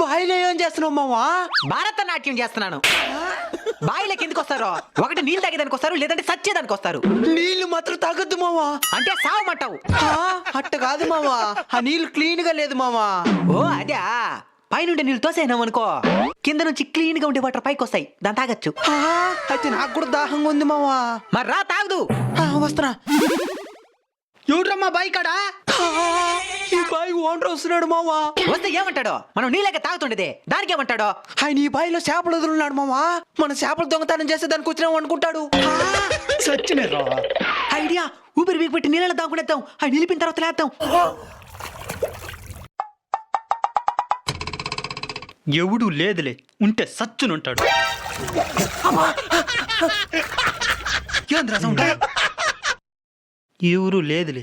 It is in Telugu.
బాయిలో ఏం చేస్తున్నావు మావా? భారతనాట్యం చేస్తున్నాను. బాయిలోకి ఎందుకు వస్తారో? ఒకటి నీళ్ళు తాగేదానికి వస్తారు, లేదంటే సచ్చేదానికి వస్తారు. నీళ్లు మాత్రం తాగొద్దు మావా. అంటే సావమంటావు? అట్ట కాదు మావా, ఆ నీళ్లు క్లీన్ గా లేదు మావా. ఓ అదే, పైనుండి నీళ్ళు తోసేనాం అనుకో, కింద నుంచి క్లీన్ గా ఉండే వాటర్ పైకి వస్తాయి, దాన్ని తాగొచ్చు. అయితే నాకు కూడా దాహంగా ఉంది మావా. మరి రా తాగదు. వస్తున్నా. ఎవడ్రమ్మా బాయ్ కాడా? ఈ బాయి ఓనర్ వస్తున్నాడు మావా. వస్తే ఏమంటాడో? మనం నీళ్ళక తాగుతుండేదే, దానికి ఏమంటాడో? ఆయన ఈ బాయిలో చేపలు వదులున్నాడు మావా. మన చేపలు దొంగతనం చేస్తే దానికి వచ్చినాం అనుకుంటాడు. సచ్చినరా ఐడియా, ఊపిరి బిగి పెట్టి నీళ్ళలో దాగునేద్దాం, ఆయన నిలిపిన తర్వాత లేద్దాం. ఎవడు లేదులే, ఉంటే సచ్చునుంటాడు. ఏంద్రా సౌండ్? ఎవరు లేదులే,